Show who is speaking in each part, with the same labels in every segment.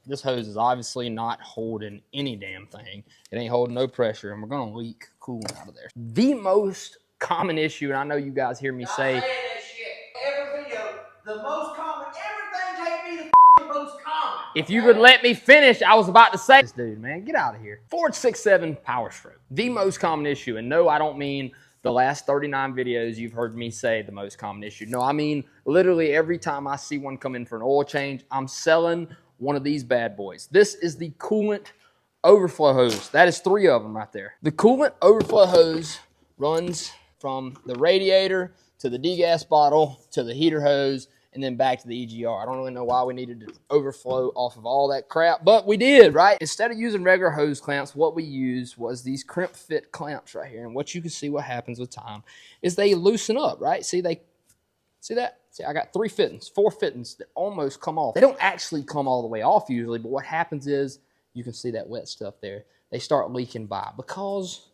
Speaker 1: This hose is obviously not holding any damn thing. It ain't holding no pressure, and we're gonna leak coolant out of there. The most common issue, and I know you guys hear me say
Speaker 2: that shit. Every video, the most common, everything can't be the most common.
Speaker 1: If you would let me finish, I was about to say this dude, man, get out of here. 6.7 PowerStroke, the most common issue. And no, I don't mean the last 39 videos you've heard me say the most common issue. No, I mean literally every time I see one come in for an oil change, I'm selling one of these bad boys. This is the Coolant Overflow hose. That is 3 of them right there. The Coolant Overflow hose runs from the radiator to the degas bottle to the heater hose and then back to the EGR. I don't really know why we needed to overflow off of all that crap, but we did, right? Instead of using regular hose clamps, what we used was these Crimp Fit Clamps right here. And what you can see what happens with time is they loosen up, right? See that? See, I got 3 fittings, 4 fittings that almost come off. They don't actually come all the way off usually, but what happens is you can see that wet stuff there. They start leaking by because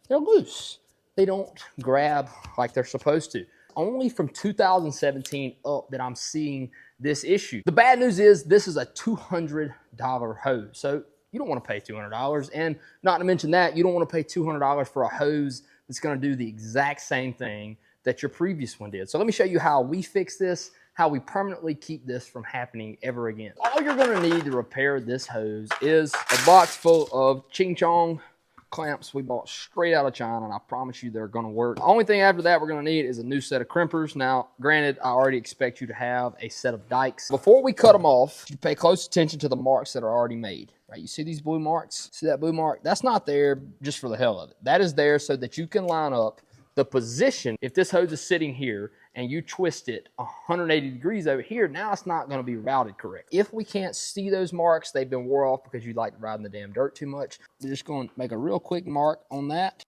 Speaker 1: they're loose. They don't grab like they're supposed to. Only from 2017 up that I'm seeing this issue. The bad news is this is a $200 hose. So you don't want to pay $200. And not to mention that, you don't want to pay $200 for a hose that's going to do the exact same thing that your previous one did. So let me show you how we fix this, how we permanently keep this from happening ever again. All you're going to need to repair this hose is a box full of Ching Chong clamps we bought straight out of China, and I promise you they're going to work. The only thing after that we're going to need is a new set of crimpers. Now, granted, I already expect you to have a set of dikes. Before we cut them off, you pay close attention to the marks that are already made. Right? You see these blue marks? See that blue mark? That's not there just for the hell of it. That is there so that you can line up the position. If this hose is sitting here and you twist it 180 degrees over here, now it's not going to be routed correct. If we can't see those marks, they've been wore off because you like to ride in the damn dirt too much. We're just going to make a real quick mark on that.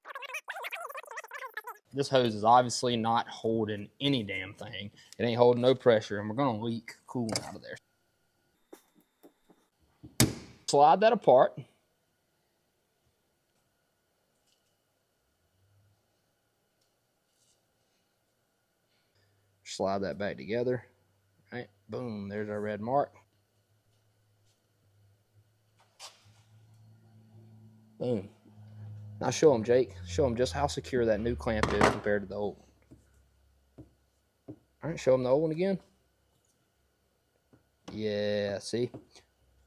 Speaker 1: This hose is obviously not holding any damn thing. It ain't holding no pressure, and we're going to leak coolant out of there. Slide that apart. Slide that back together. All right, boom, there's our red mark. Boom. Now show them, Jake. Show them just how secure that new clamp is compared to the old one. All right, show them the old one again. Yeah, see?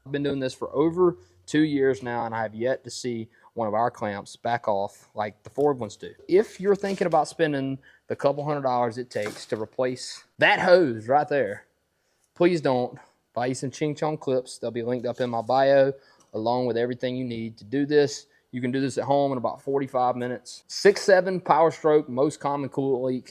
Speaker 1: I've been doing this for over 2 years now, and I have yet to see one of our clamps back off like the Ford ones do. If you're thinking about spending the couple $100 it takes to replace that hose right there, please don't. Buy you some Ching Chong clips. They'll be linked up in my bio along with everything you need to do this. You can do this at home in about 45 minutes. 6.7 PowerStroke, most common coolant leak.